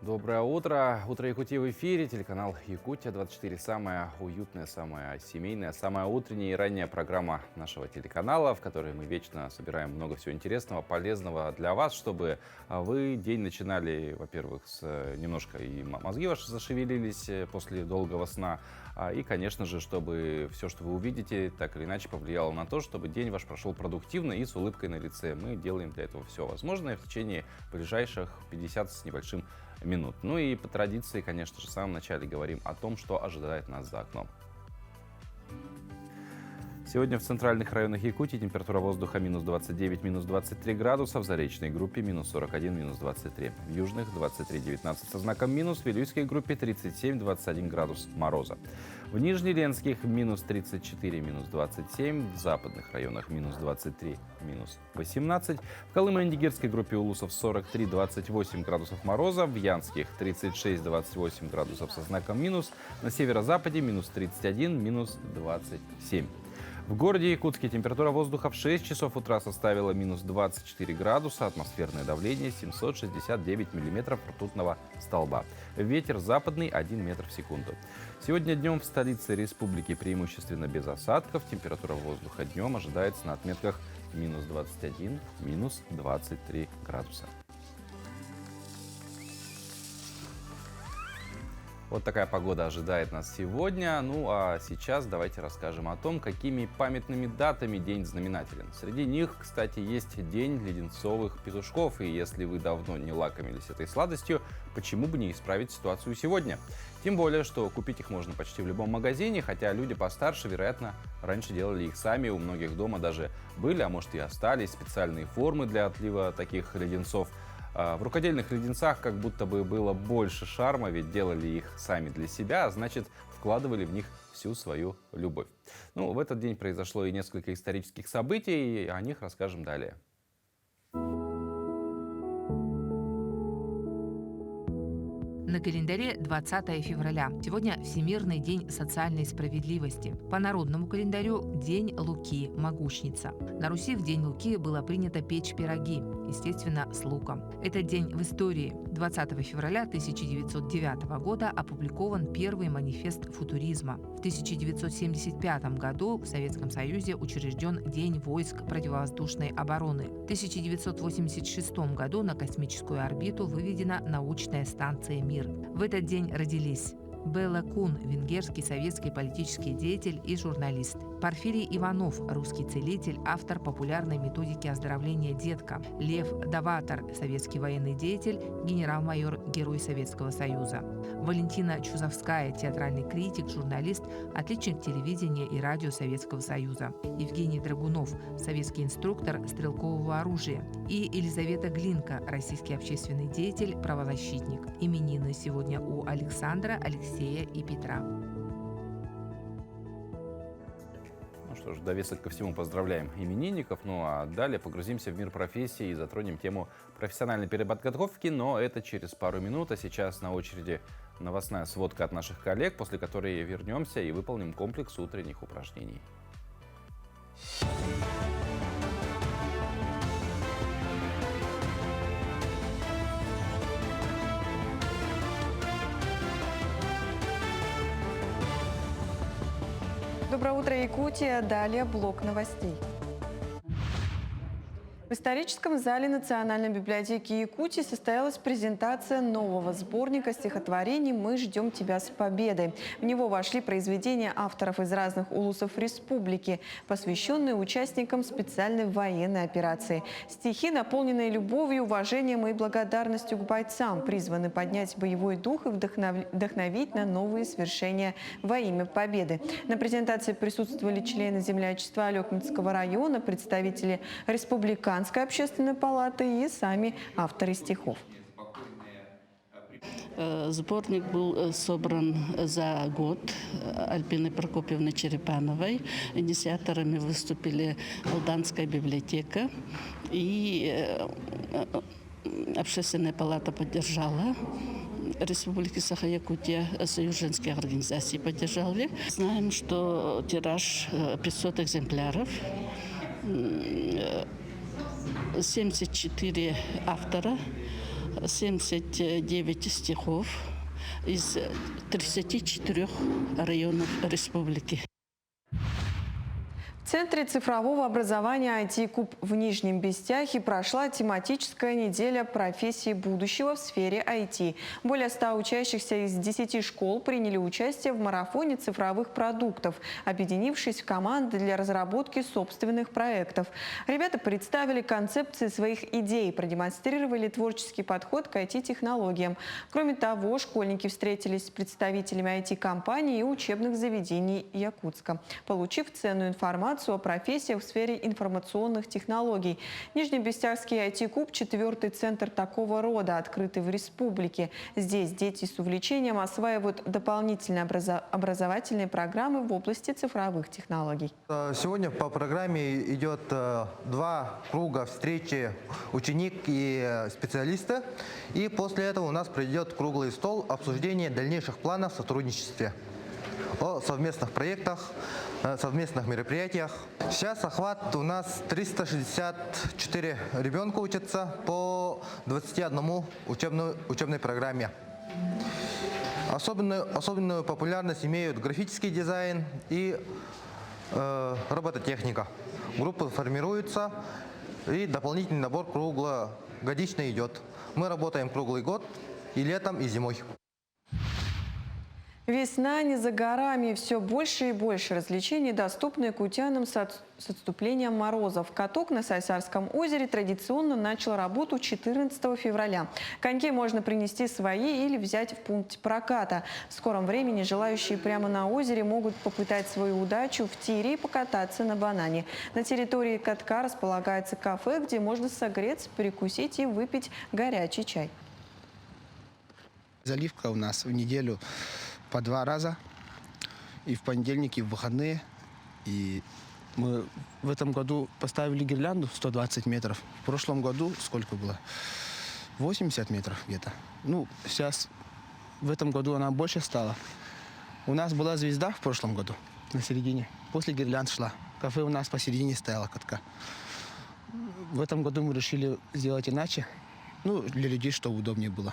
Доброе утро. Утро Якутии в эфире. Телеканал Якутия-24. Самая уютная, самая семейная, самая утренняя и ранняя программа нашего телеканала, в которой мы вечно собираем много всего интересного, полезного для вас, чтобы вы день начинали, во-первых, с немножко и мозги ваши зашевелились после долгого сна, и, конечно же, чтобы все, что вы увидите, так или иначе повлияло на то, чтобы день ваш прошел продуктивно и с улыбкой на лице. Мы делаем для этого все возможное в течение ближайших 50 с небольшим минут. Ну и по традиции, конечно же, в самом начале говорим о том, что ожидает нас за окном. Сегодня в центральных районах Якутии температура воздуха минус 29, минус 23 градуса, в заречной группе минус 41, минус 23. В южных 23-19 со знаком минус, в Вилюйской группе 37-21 градус мороза. В Нижнеленских минус 34, минус 27, в западных районах минус 23, минус 18. В Колымо-Индигирской группе улусов 43-28 градусов мороза, в Янских 36-28 градусов со знаком минус, на северо-западе минус 31, минус 27. В городе Якутске температура воздуха в 6 часов утра составила минус 24 градуса, атмосферное давление 769 миллиметров ртутного столба. Ветер западный 1 метр в секунду. Сегодня днем в столице республики преимущественно без осадков. Температура воздуха днем ожидается на отметках минус 21, минус 23 градуса. Вот такая погода ожидает нас сегодня. Ну а сейчас давайте расскажем о том, какими памятными датами день знаменателен. Среди них, кстати, есть день леденцовых петушков. И если вы давно не лакомились этой сладостью, почему бы не исправить ситуацию сегодня? Тем более, что купить их можно почти в любом магазине, хотя люди постарше, вероятно, раньше делали их сами. У многих дома даже были, а может и остались специальные формы для отлива таких леденцов. В рукодельных леденцах как будто бы было больше шарма, ведь делали их сами для себя, а значит, вкладывали в них всю свою любовь. Ну, в этот день произошло и несколько исторических событий, и о них расскажем далее. На календаре 20 февраля. Сегодня Всемирный день социальной справедливости. По народному календарю День Луки, Могучница. На Руси в День Луки было принято печь пироги, естественно, с луком. Этот день в истории. 20 февраля 1909 года опубликован первый манифест футуризма. В 1975 году в Советском Союзе учрежден День войск противовоздушной обороны. В 1986 году на космическую орбиту выведена научная станция «Мир». В этот день родились Белла Кун, венгерский советский политический деятель и журналист. Порфирий Иванов, русский целитель, автор популярной методики оздоровления детка. Лев Даватор, советский военный деятель, генерал-майор, герой Советского Союза. Валентина Чузовская, театральный критик, журналист, отличник телевидения и радио Советского Союза. Евгений Драгунов, советский инструктор стрелкового оружия. И Елизавета Глинка, российский общественный деятель, правозащитник. Именины сегодня у Александра, Алексея и Петра. Ну что ж, довесок ко всему поздравляем именинников. Ну а далее погрузимся в мир профессии и затронем тему профессиональной переподготовки, но это через пару минут. А сейчас на очереди новостная сводка от наших коллег, после которой вернемся и выполним комплекс утренних упражнений. Доброе утро, Якутия. Далее блок новостей. В историческом зале Национальной библиотеки Якутии состоялась презентация нового сборника стихотворений «Мы ждем тебя с победой». В него вошли произведения авторов из разных улусов республики, посвященные участникам специальной военной операции. Стихи, наполненные любовью, уважением и благодарностью к бойцам, призваны поднять боевой дух и вдохновить на новые свершения во имя победы. На презентации присутствовали члены землячества Алекминского района, представители республиканской общественной палаты и сами авторы стихов. Сборник был собран за год Альбиной Прокопьевной Черепановой. Инициаторами выступили Алданская библиотека, и Общественная палата поддержала. Республики Саха-Якутия, Союз женских организаций поддержали. Знаем, что тираж 500 экземпляров. 74 автора 79 стихов из 34 районов республики. В Центре цифрового образования IT-КУП в Нижнем Бестяхе прошла тематическая неделя профессий будущего в сфере IT. Более 100 учащихся из 10 школ приняли участие в марафоне цифровых продуктов, объединившись в команды для разработки собственных проектов. Ребята представили концепции своих идей, продемонстрировали творческий подход к IT-технологиям. Кроме того, школьники встретились с представителями IT-компаний и учебных заведений Якутска, получив ценную информацию о профессиях в сфере информационных технологий. Нижнебестяхский IT-КУП – 4-й центр такого рода, открытый в республике. Здесь дети с увлечением осваивают дополнительные образовательные программы в области цифровых технологий. Сегодня по программе идет 2 круга встречи ученик и специалисты. И после этого у нас пройдет круглый стол обсуждения дальнейших планов в сотрудничестве, о совместных проектах, совместных мероприятиях. Сейчас охват у нас 364 ребенка учатся по 21 учебной программе. Особенную популярность имеют графический дизайн и робототехника. Группы формируются, и дополнительный набор круглогодично идет. Мы работаем круглый год и летом, и зимой. Весна не за горами. Все больше и больше развлечений, доступны якутянам с отступлением морозов. Каток на Сайсарском озере традиционно начал работу 14 февраля. Коньки можно принести свои или взять в пункте проката. В скором времени желающие прямо на озере могут попытать свою удачу в тире и покататься на банане. На территории катка располагается кафе, где можно согреться, перекусить и выпить горячий чай. Заливка у нас в неделю по 2 раза, и в понедельник, и в выходные. И мы в этом году поставили гирлянду 120 метров. В прошлом году сколько было? 80 метров где-то. Ну, сейчас в этом году она больше стала. У нас была звезда в прошлом году на середине. После гирлянд шла. Кафе у нас посередине стояло катка. В этом году мы решили сделать иначе. Ну, для людей, чтобы удобнее было.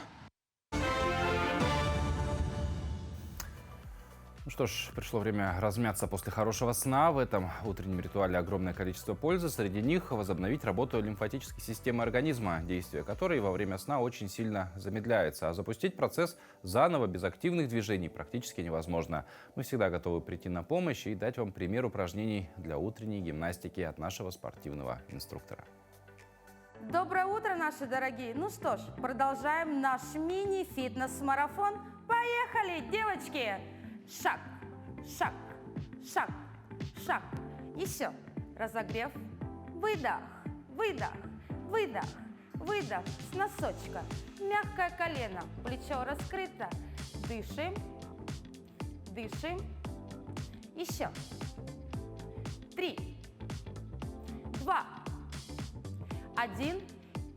Ну что ж, пришло время размяться после хорошего сна. В этом утреннем ритуале огромное количество пользы. Среди них возобновить работу лимфатической системы организма, действие которой во время сна очень сильно замедляется. А запустить процесс заново без активных движений практически невозможно. Мы всегда готовы прийти на помощь и дать вам пример упражнений для утренней гимнастики от нашего спортивного инструктора. Доброе утро, наши дорогие! Ну что ж, продолжаем наш мини-фитнес-марафон. Поехали, девочки! Шаг, шаг, шаг, шаг. Еще. Разогрев. Выдох, выдох, выдох, выдох. С носочка. Мягкое колено. Плечо раскрыто. Дышим. Дышим. Еще. 3, 2, 1.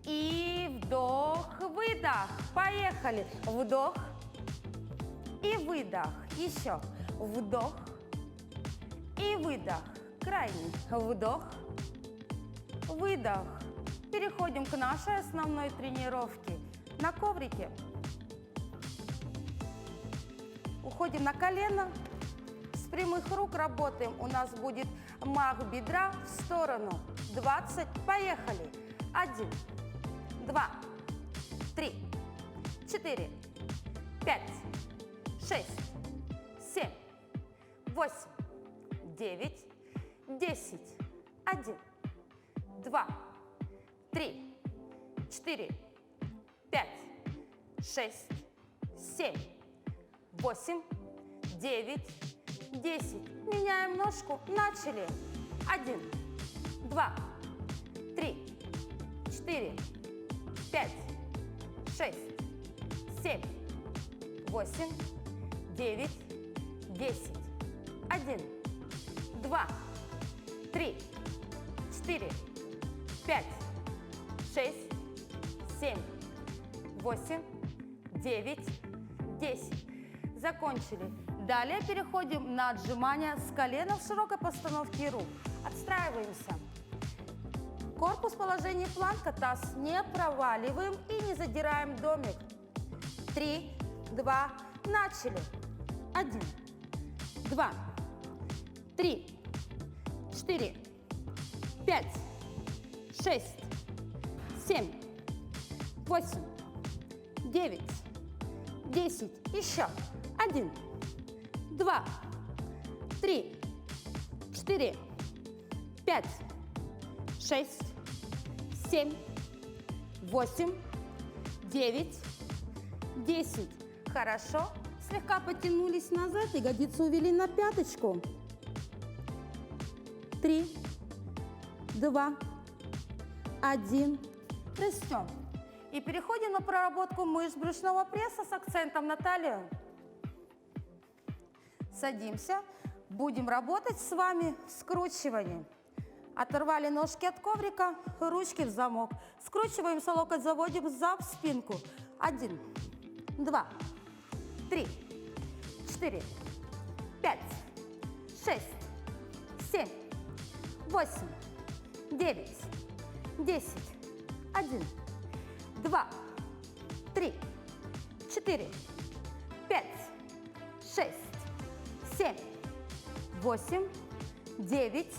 И вдох, выдох. Поехали. Вдох. И выдох. Еще. Вдох. И выдох. Крайний. Вдох. Выдох. Переходим к нашей основной тренировке. На коврике. Уходим на колено. С прямых рук работаем. У нас будет мах бедра в сторону. 20. Поехали. 1, 2, 3, 4, 5, 6, 7, 8, 9, 10, 1, 2, 3, 4, 5, 6, 7, 8, 9, 10. Меняем ножку. Начали. 1, 2, 3, 4, 5, 6, 7, 8, 9, 10. 1, 2, 3, 4, 5, 6, 7, 8, 9, 10. Закончили. Далее переходим на отжимания с колена в широкой постановке рук. Отстраиваемся. Корпус в положении планка, таз не проваливаем и не задираем домик. 3, 2, начали. 1, 2, 3, 4, 5, 6, 7, 8, 9, 10. Еще. 1, 2, 3, 4, 5, 6, 7, 8, 9, 10. Хорошо. Слегка потянулись назад, ягодицу увели на пяточку. 3, 2, 1. Растем. И переходим на проработку мышц брюшного пресса с акцентом на талию. Садимся. Будем работать с вами в скручивании. Оторвали ножки от коврика, ручки в замок. Скручиваемся, локоть заводим за спинку. 1, 2, 3, 4, 5, 6, 7, 8, 9, 10. 1, 2, 3, 4, 5, 6, 7, 8, 9,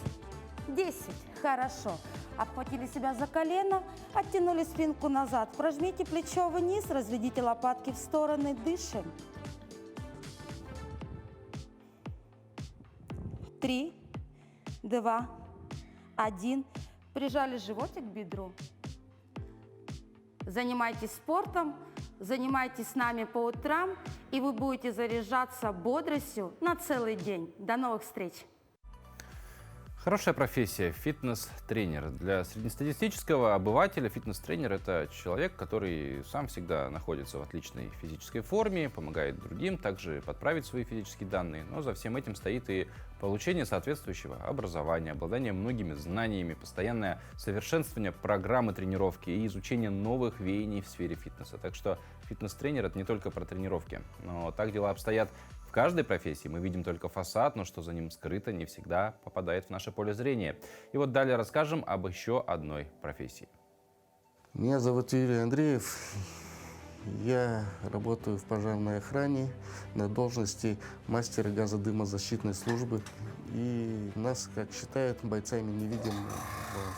10. Хорошо. Обхватили себя за колено, оттянули спинку назад. Прожмите плечо вниз, разведите лопатки в стороны, дышим. 3, 2, 1. Прижали животик к бедру. Занимайтесь спортом, занимайтесь с нами по утрам, и вы будете заряжаться бодростью на целый день. До новых встреч! Хорошая профессия – фитнес-тренер. Для среднестатистического обывателя фитнес-тренер – это человек, который сам всегда находится в отличной физической форме, помогает другим также подправить свои физические данные. Но за всем этим стоит и получение соответствующего образования, обладание многими знаниями, постоянное совершенствование программы тренировки и изучение новых веяний в сфере фитнеса. Так что фитнес-тренер – это не только про тренировки. Но так дела обстоят в каждой профессии. Мы видим только фасад, но что за ним скрыто, не всегда попадает в наше поле зрения. И вот далее расскажем об еще одной профессии. Меня зовут Юрий Андреев. Я работаю в пожарной охране на должности мастера газодымозащитной службы. И нас, как считают, бойцами невидимого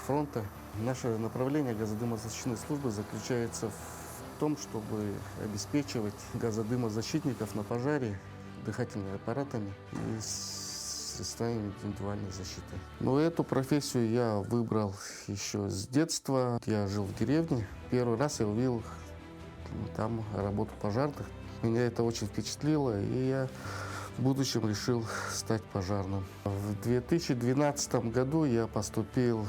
фронта. Наше направление газодымозащитной службы заключается в том, чтобы обеспечивать газодымозащитников на пожаре дыхательными аппаратами и средствами индивидуальной защиты. Но эту профессию я выбрал еще с детства. Я жил в деревне. Первый раз я увидел там работу пожарных. Меня это очень впечатлило, и я в будущем решил стать пожарным. В 2012 году я поступил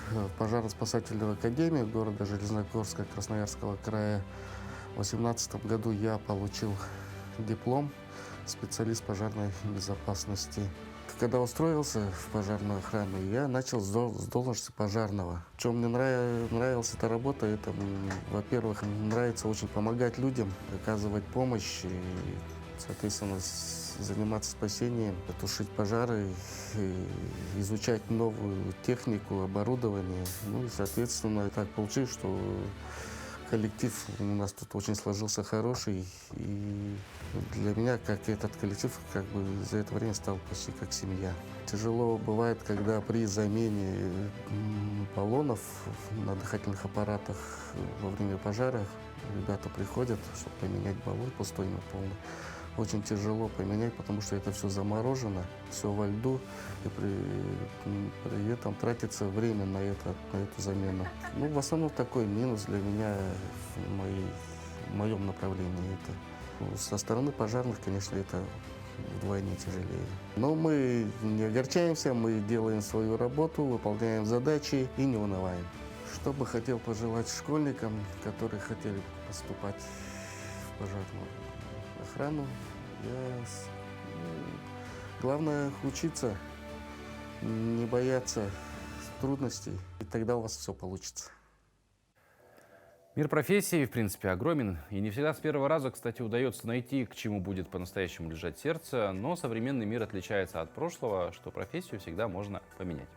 в пожарно-спасательную академию города Железногорска Красноярского края. В 2018 году я получил диплом специалист пожарной безопасности. Когда устроился в пожарную охрану, я начал с должности пожарного. В чем мне нравилась эта работа, это, во-первых, нравится очень помогать людям, оказывать помощь и, соответственно, заниматься спасением, тушить пожары, изучать новую технику, оборудование. Ну и, соответственно, так получилось, что коллектив у нас тут очень сложился хороший, и для меня, как этот коллектив, как бы за это время стал почти как семья. Тяжело бывает, когда при замене баллонов на дыхательных аппаратах во время пожара ребята приходят, чтобы поменять баллон пустой на полный. Очень тяжело поменять, потому что это все заморожено, все во льду, и при этом тратится время на эту замену. Ну, в основном такой минус для меня в моем направлении. Со стороны пожарных, конечно, это вдвойне тяжелее. Но мы не огорчаемся, мы делаем свою работу, выполняем задачи и не унываем. Что бы хотел пожелать школьникам, которые хотели поступать в пожарную охрану, главное учиться, не бояться трудностей, и тогда у вас все получится. Мир профессии, в принципе, огромен. И не всегда с первого раза, кстати, удается найти, к чему будет по-настоящему лежать сердце. Но современный мир отличается от прошлого, что профессию всегда можно поменять.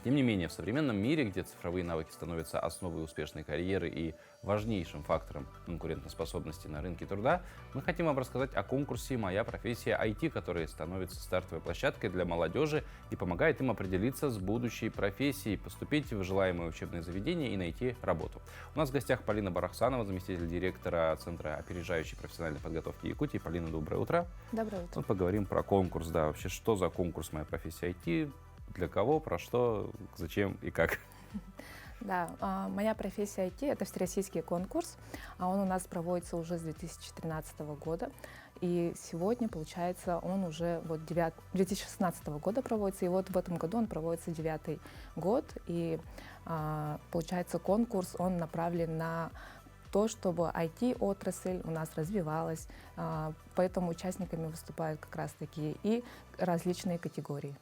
Тем не менее, в современном мире, где цифровые навыки становятся основой успешной карьеры и важнейшим фактором конкурентоспособности на рынке труда, мы хотим вам рассказать о конкурсе «Моя профессия IT», который становится стартовой площадкой для молодежи и помогает им определиться с будущей профессией, поступить в желаемое учебное заведение и найти работу. У нас в гостях Полина Барахсанова, заместитель директора Центра опережающей профессиональной подготовки Якутии. Полина, доброе утро. Доброе утро. Вот поговорим про конкурс. Да, вообще, что за конкурс «Моя профессия IT», для кого, про что, зачем и как? Да, моя профессия IT — это всероссийский конкурс. Он у нас проводится уже с 2013 года. И сегодня, получается, он уже 2016 года проводится. И вот в этом году он проводится 9-й год. И получается, конкурс, он направлен на то, чтобы IT-отрасль у нас развивалась. Поэтому участниками выступают как раз-таки и различные категории.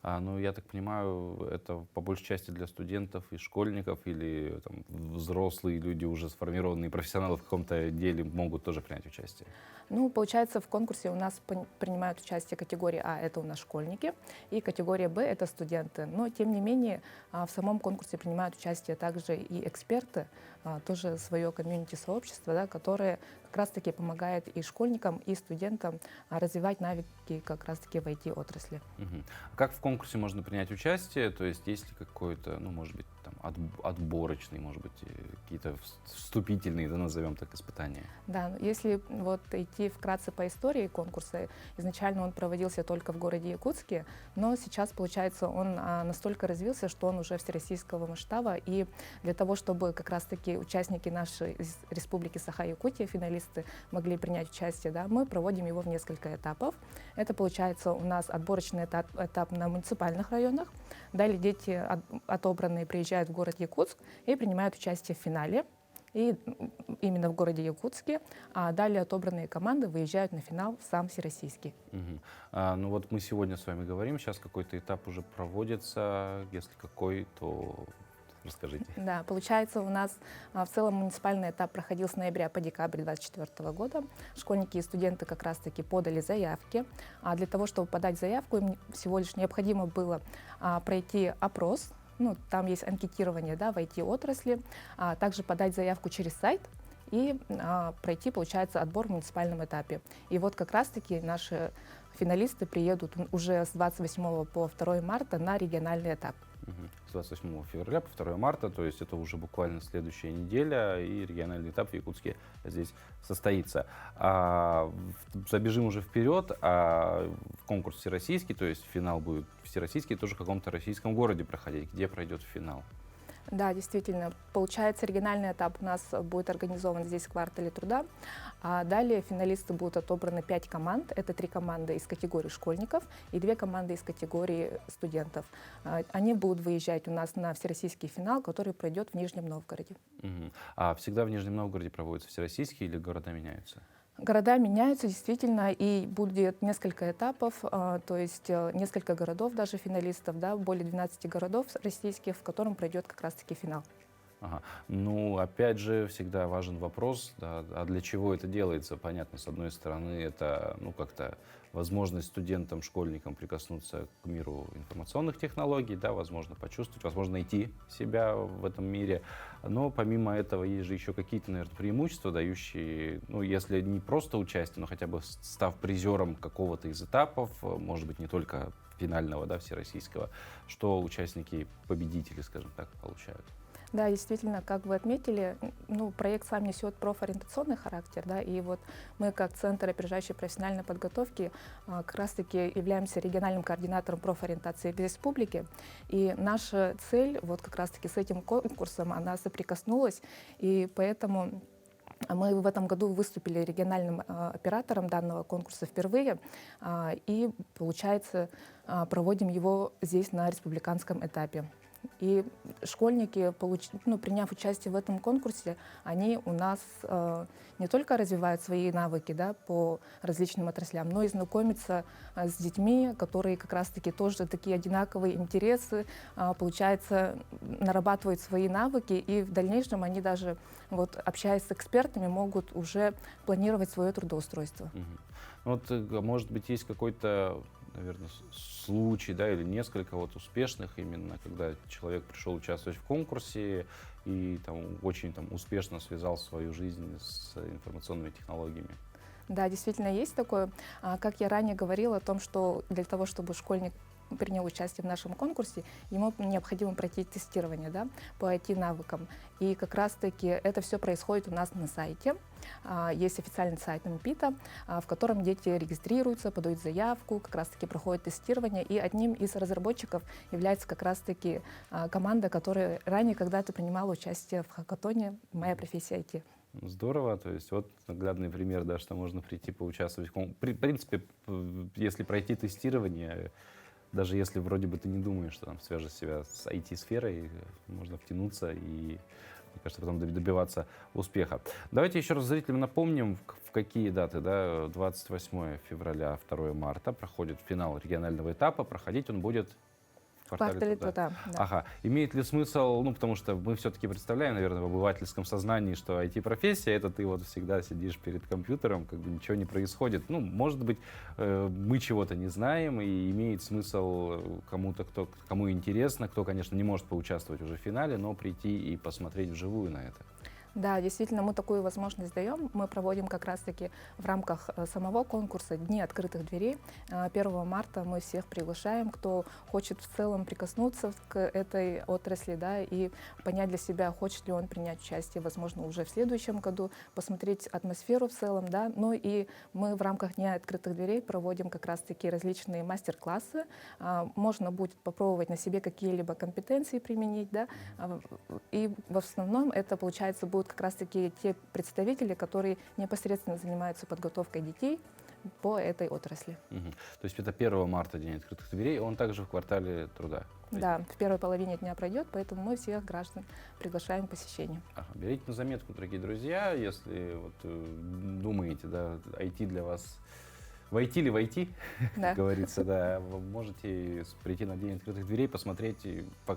Ну, я так понимаю, это по большей части для студентов и школьников, или там, взрослые люди, уже сформированные профессионалы в каком-то деле, могут тоже принять участие? Ну, получается, в конкурсе у нас принимают участие категория А — это у нас школьники, и категория Б — это студенты. Но, тем не менее, в самом конкурсе принимают участие также и эксперты, тоже свое комьюнити-сообщество, да, которое как раз-таки помогает и школьникам, и студентам развивать навыки как раз-таки в IT-отрасли. А как в конкурсе можно принять участие? То есть есть ли какой-то, ну, может быть, там, отборочный, может быть, какие-то вступительные, да, назовем так, испытания? Да, если вот идти вкратце по истории конкурса, изначально он проводился только в городе Якутске, но сейчас, получается, он настолько развился, что он уже всероссийского масштаба, и для того, чтобы как раз-таки участники нашей республики Саха-Якутия, финалисты, могли принять участие, да, мы проводим его в несколько этапов. Это, получается, у нас отборочный этап на муниципальных районах. Далее дети, отобранные, приезжают в город Якутск и принимают участие в финале. И именно в городе Якутске. А далее отобранные команды выезжают на финал в сам всероссийский. Ну вот мы сегодня с вами говорим, сейчас какой-то этап уже проводится. Если какой, то расскажите. Да, получается, у нас в целом муниципальный этап проходил с ноября по декабрь 2024 года. Школьники и студенты как раз-таки подали заявки. А для того, чтобы подать заявку, им всего лишь необходимо было пройти опрос. Ну, там есть анкетирование, да, в IT-отрасли, также подать заявку через сайт и пройти, получается, отбор в муниципальном этапе. И вот как раз-таки наши финалисты приедут уже с 28 по 2 марта на региональный этап. С 28 февраля по 2 марта, то есть это уже буквально следующая неделя, и региональный этап в Якутске здесь состоится. Забежим уже вперед, конкурс всероссийский, то есть финал будет всероссийский, тоже в каком-то российском городе проходить. Где пройдет финал? Да, действительно. Получается, региональный этап у нас будет организован здесь в квартале труда. А далее финалисты будут отобраны 5 команд. Это 3 команды из категории школьников и 2 команды из категории студентов. Они будут выезжать у нас на всероссийский финал, который пройдет в Нижнем Новгороде. А всегда в Нижнем Новгороде проводятся всероссийские или города меняются? Города меняются действительно, и будет несколько этапов, то есть несколько городов, даже финалистов, да, более 12 городов российских, в котором пройдет как раз-таки финал. Ну, опять же, всегда важен вопрос, да, а для чего это делается? Понятно, с одной стороны, это, ну, как-то возможность студентам, школьникам прикоснуться к миру информационных технологий, да, возможно, почувствовать, возможно, найти себя в этом мире. Но помимо этого есть же еще какие-то, наверное, преимущества, дающие, ну, если не просто участие, но хотя бы став призером какого-то из этапов, может быть, не только финального, да, всероссийского, что участники, победители, скажем так, получают. Да, действительно, как вы отметили, ну, проект сам несет профориентационный характер, да, и вот мы как Центр опережающей профессиональной подготовки как раз-таки являемся региональным координатором профориентации в республике, и наша цель вот как раз-таки с этим конкурсом, она соприкоснулась, и поэтому мы в этом году выступили региональным оператором данного конкурса впервые, и, получается, проводим его здесь на республиканском этапе. И школьники, приняв участие в этом конкурсе, они у нас не только развивают свои навыки, да, по различным отраслям, но и знакомятся с детьми, которые как раз-таки тоже такие одинаковые интересы, получается, нарабатывают свои навыки, и в дальнейшем они даже, вот, общаясь с экспертами, могут уже планировать свое трудоустройство. Вот, может быть, есть какой-то наверное, случай, да, или несколько вот успешных именно, когда человек пришел участвовать в конкурсе и там очень там успешно связал свою жизнь с информационными технологиями? Да, действительно есть такое. Как я ранее говорила о том, что для того, чтобы школьник принял участие в нашем конкурсе, ему необходимо пройти тестирование, да, по IT-навыкам. И как раз-таки это все происходит у нас на сайте. Есть официальный сайт МПИТа, в котором дети регистрируются, подают заявку, как раз-таки проходят тестирование. И одним из разработчиков является как раз-таки команда, которая ранее когда-то принимала участие в хакатоне «Моя профессия IT». Здорово, то есть вот наглядный пример, да, что можно прийти поучаствовать. В принципе, если пройти тестирование, даже если вроде бы ты не думаешь, что там свяжешь себя с IT-сферой, можно втянуться и, мне кажется, потом добиваться успеха. Давайте еще раз зрителям напомним, в какие даты, да, 28 февраля, 2 марта проходит финал регионального этапа, проходить он будет в квартале «Труда». Да. Ага. Имеет ли смысл, ну, потому что мы все-таки представляем, наверное, в обывательском сознании, что IT-профессия, это ты вот всегда сидишь перед компьютером, как бы ничего не происходит. Ну, может быть, мы чего-то не знаем, и имеет смысл кому-то, кому интересно, кто, конечно, не может поучаствовать уже в финале, но прийти и посмотреть вживую на это. Да, действительно, мы такую возможность даем. Мы проводим как раз-таки в рамках самого конкурса Дни открытых дверей. 1 марта мы всех приглашаем, кто хочет в целом прикоснуться к этой отрасли, да, и понять для себя, хочет ли он принять участие, возможно, уже в следующем году, посмотреть атмосферу в целом, да. Ну и мы в рамках Дня открытых дверей проводим как раз-таки различные мастер-классы. Можно будет попробовать на себе какие-либо компетенции применить, да, и в основном это, получается, будет как раз-таки те представители, которые непосредственно занимаются подготовкой детей по этой отрасли. Угу. То есть это 1 марта, День открытых дверей, он также в квартале Труда? Да, в первой половине дня пройдет, поэтому мы всех граждан приглашаем к посещению. Ага, берите на заметку, дорогие друзья, если вот, думаете, да, IT для вас... Войти ли войти, Да. как говорится, да, вы можете прийти на День открытых дверей, посмотреть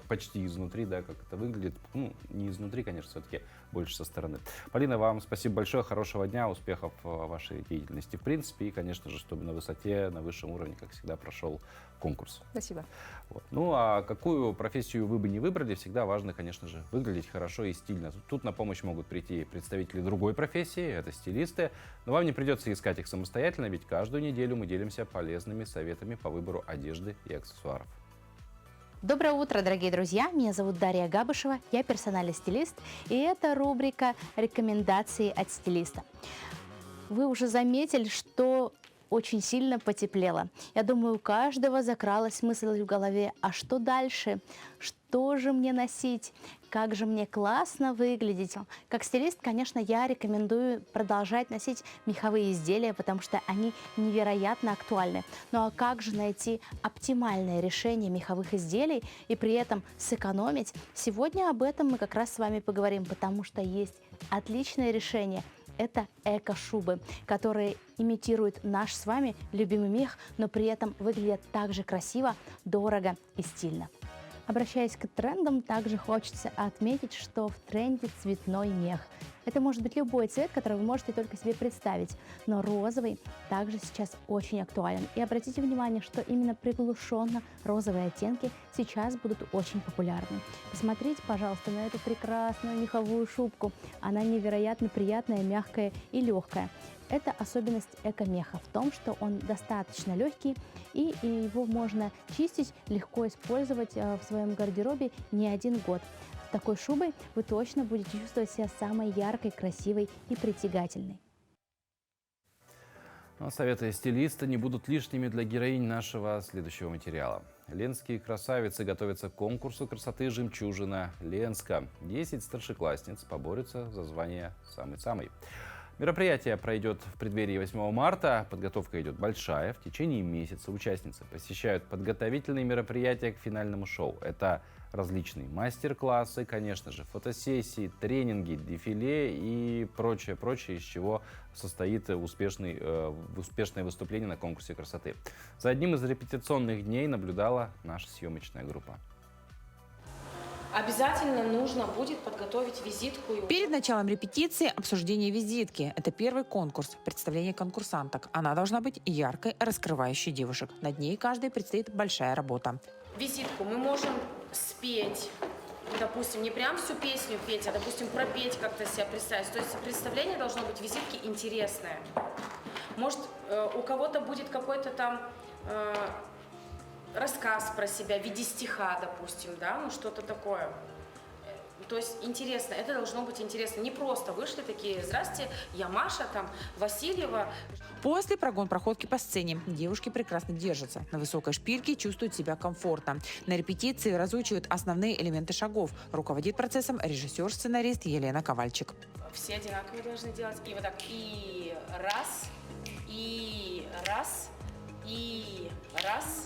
почти изнутри, да, как это выглядит. Ну, не изнутри, конечно, все-таки больше со стороны. Полина, вам спасибо большое, хорошего дня, успехов в вашей деятельности в принципе, и, конечно же, чтобы на высоте, на высшем уровне, как всегда, прошел конкурс. Спасибо. Вот. Ну, а какую профессию вы бы не выбрали, всегда важно, конечно же, выглядеть хорошо и стильно. Тут на помощь могут прийти представители другой профессии, это стилисты, но вам не придется искать их самостоятельно, ведь каждую неделю мы делимся полезными советами по выбору одежды и аксессуаров. Доброе утро, дорогие друзья! Меня зовут Дарья Габышева, я персональный стилист, и это рубрика «Рекомендации от стилиста». Вы уже заметили, что очень сильно потеплело. Я думаю, у каждого закралась мысль в голове, а что дальше? Что же мне носить? Как же мне классно выглядеть? Как стилист, конечно, я рекомендую продолжать носить меховые изделия, потому что они невероятно актуальны. Ну а как же найти оптимальное решение меховых изделий и при этом сэкономить? Сегодня об этом мы как раз с вами поговорим, потому что есть отличное решение. Это эко-шубы, которые имитируют наш с вами любимый мех, но при этом выглядят также красиво, дорого и стильно. Обращаясь к трендам, также хочется отметить, что в тренде цветной мех. Это может быть любой цвет, который вы можете только себе представить, но розовый также сейчас очень актуален. И обратите внимание, что именно приглушенно-розовые оттенки сейчас будут очень популярны. Посмотрите, пожалуйста, на эту прекрасную меховую шубку. Она невероятно приятная, мягкая и легкая. Это особенность эко-меха в том, что он достаточно легкий, и его можно чистить, легко использовать в своем гардеробе не один год. С такой шубой вы точно будете чувствовать себя самой яркой, красивой и притягательной. Но советы стилиста не будут лишними для героинь нашего следующего материала. Ленские красавицы готовятся к конкурсу красоты «Жемчужина Ленска». 10 старшеклассниц поборются за звание самой-самой. Мероприятие пройдет в преддверии 8 марта. Подготовка идет большая. В течение месяца участницы посещают подготовительные мероприятия к финальному шоу. Это различные мастер-классы, конечно же, фотосессии, тренинги, дефиле и прочее, из чего состоит успешное выступление на конкурсе красоты. За одним из репетиционных дней наблюдала наша съемочная группа. Обязательно нужно будет подготовить визитку. Перед началом репетиции обсуждение визитки. Это первый конкурс, представление конкурсанток. Она должна быть яркой, раскрывающей девушек. Над ней каждой предстоит большая работа. Визитку мы можем спеть, допустим, не прям всю песню петь, а, допустим, пропеть как-то себя представить. То есть представление должно быть визитки интересное. Может, у кого-то будет какой-то там рассказ про себя в виде стиха, допустим, да, ну что-то такое. То есть интересно, это должно быть интересно. Не просто вышли такие: «Здрасте, я Маша, там, Васильева». После прогон-проходки по сцене девушки прекрасно держатся. На высокой шпильке чувствуют себя комфортно. На репетиции разучивают основные элементы шагов. Руководит процессом режиссер-сценарист Елена Ковальчик. Все одинаковые должны делать. И вот так. И раз, и раз, и раз.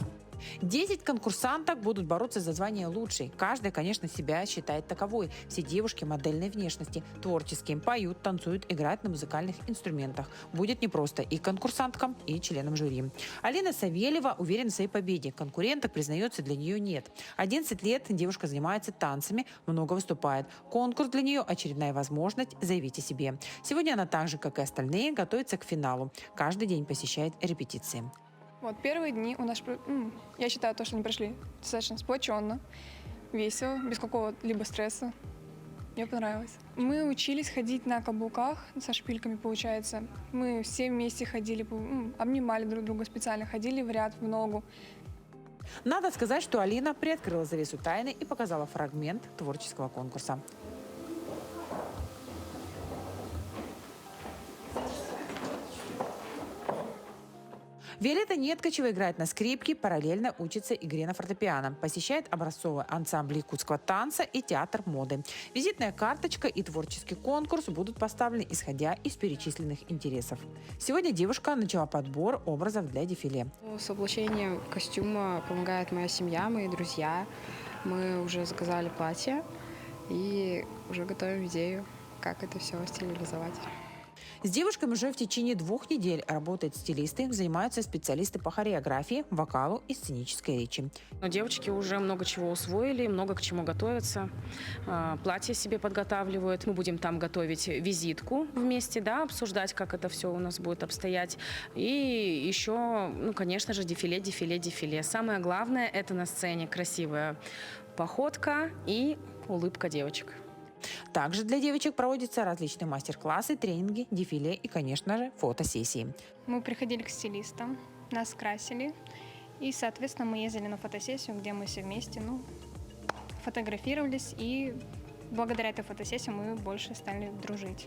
10 конкурсанток будут бороться за звание лучшей. Каждая, конечно, себя считает таковой. Все девушки модельной внешности, творческие, поют, танцуют, играют на музыкальных инструментах. Будет непросто и конкурсанткам, и членам жюри. Алина Савельева уверена в своей победе. Конкуренток, признается, для нее нет. 11 лет девушка занимается танцами, много выступает. Конкурс для нее – очередная возможность заявить о себе. Сегодня она так же, как и остальные, готовится к финалу. Каждый день посещает репетиции. Вот первые дни у нас, я считаю, то, что они прошли достаточно сплоченно, весело, без какого-либо стресса. Мне понравилось. Мы учились ходить на каблуках со шпильками, получается. Мы все вместе ходили, обнимали друг друга специально, ходили в ряд, в ногу. Надо сказать, что Алина приоткрыла завесу тайны и показала фрагмент творческого конкурса. Виолетта Неткачева играет на скрипке, параллельно учится игре на фортепиано. Посещает образцовый ансамбль якутского танца и театр моды. Визитная карточка и творческий конкурс будут поставлены, исходя из перечисленных интересов. Сегодня девушка начала подбор образов для дефиле. С облачением костюма помогает моя семья, мои друзья. Мы уже заказали платье и уже готовим идею, как это все стилизовать. С девушками уже в течение 2 недель работают стилисты, занимаются специалисты по хореографии, вокалу и сценической речи. Но девочки уже много чего усвоили, много к чему готовятся. Платье себе подготавливают. Мы будем там готовить визитку вместе, да, обсуждать, как это все у нас будет обстоять. И еще, ну, конечно же, дефиле. Самое главное – это на сцене красивая походка и улыбка девочек. Также для девочек проводятся различные мастер-классы, тренинги, дефиле и, конечно же, фотосессии. Мы приходили к стилистам, нас красили, и, соответственно, мы ездили на фотосессию, где мы все вместе, фотографировались, и благодаря этой фотосессии мы больше стали дружить.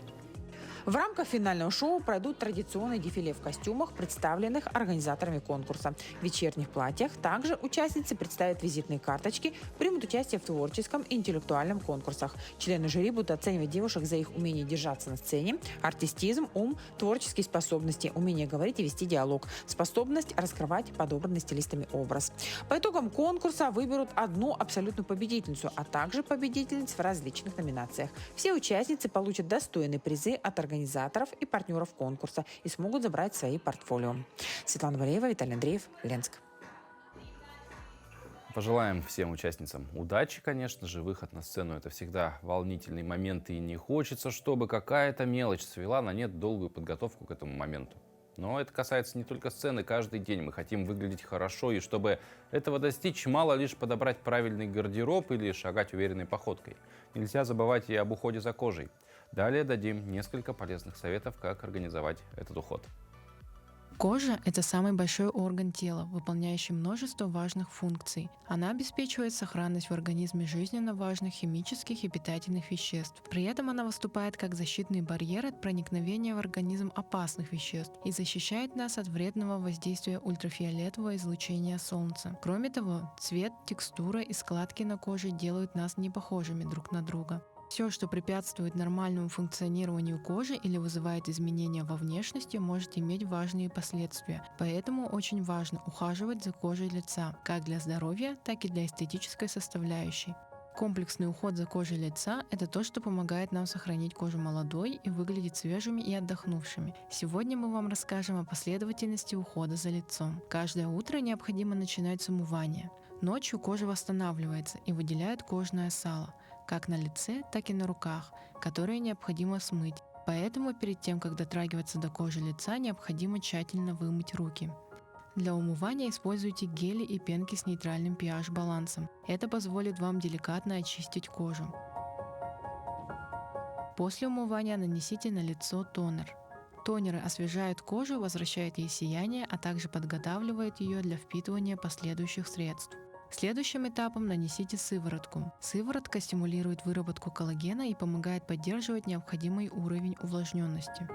В рамках финального шоу пройдут традиционные дефиле в костюмах, представленных организаторами конкурса. В вечерних платьях также участницы представят визитные карточки, примут участие в творческом и интеллектуальном конкурсах. Члены жюри будут оценивать девушек за их умение держаться на сцене, артистизм, ум, творческие способности, умение говорить и вести диалог, способность раскрывать подобранный стилистами образ. По итогам конкурса выберут одну абсолютную победительницу, а также победительниц в различных номинациях. Все участницы получат достойные призы от организаторов и партнеров конкурса и смогут забрать свои портфолио. Светлана Валеева, Виталий Андреев, Ленск. Пожелаем всем участницам удачи, конечно же. Выход на сцену – это всегда волнительный момент, и не хочется, чтобы какая-то мелочь свела на нет долгую подготовку к этому моменту. Но это касается не только сцены. Каждый день мы хотим выглядеть хорошо, и чтобы этого достичь, мало лишь подобрать правильный гардероб или шагать уверенной походкой. Нельзя забывать и об уходе за кожей. Далее дадим несколько полезных советов, как организовать этот уход. Кожа – это самый большой орган тела, выполняющий множество важных функций. Она обеспечивает сохранность в организме жизненно важных химических и питательных веществ. При этом она выступает как защитный барьер от проникновения в организм опасных веществ и защищает нас от вредного воздействия ультрафиолетового излучения Солнца. Кроме того, цвет, текстура и складки на коже делают нас не похожими друг на друга. Все, что препятствует нормальному функционированию кожи или вызывает изменения во внешности, может иметь важные последствия. Поэтому очень важно ухаживать за кожей лица, как для здоровья, так и для эстетической составляющей. Комплексный уход за кожей лица – это то, что помогает нам сохранить кожу молодой и выглядеть свежими и отдохнувшими. Сегодня мы вам расскажем о последовательности ухода за лицом. Каждое утро необходимо начинать с умывания. Ночью кожа восстанавливается и выделяет кожное сало, как на лице, так и на руках, которые необходимо смыть. Поэтому перед тем, как дотрагиваться до кожи лица, необходимо тщательно вымыть руки. Для умывания используйте гели и пенки с нейтральным pH-балансом. Это позволит вам деликатно очистить кожу. После умывания нанесите на лицо тонер. Тонеры освежают кожу, возвращают ей сияние, а также подготавливают ее для впитывания последующих средств. Следующим этапом нанесите сыворотку. Сыворотка стимулирует выработку коллагена и помогает поддерживать необходимый уровень увлажненности.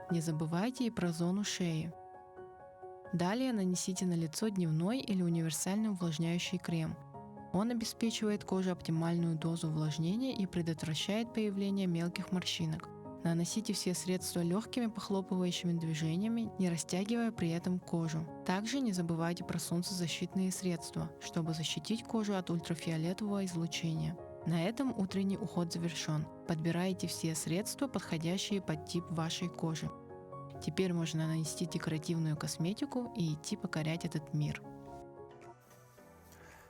Не забывайте и про зону шеи. Далее нанесите на лицо дневной или универсальный увлажняющий крем. Он обеспечивает коже оптимальную дозу увлажнения и предотвращает появление мелких морщинок. Наносите все средства легкими похлопывающими движениями, не растягивая при этом кожу. Также не забывайте про солнцезащитные средства, чтобы защитить кожу от ультрафиолетового излучения. На этом утренний уход завершен. Подбирайте все средства, подходящие под тип вашей кожи. Теперь можно нанести декоративную косметику и идти покорять этот мир.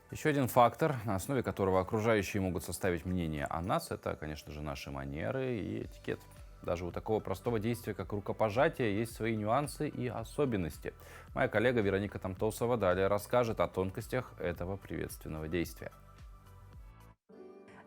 Еще один фактор, на основе которого окружающие могут составить мнение о нас, это, конечно же, наши манеры и этикет. Даже у такого простого действия, как рукопожатие, есть свои нюансы и особенности. Моя коллега Вероника Тамтосова далее расскажет о тонкостях этого приветственного действия.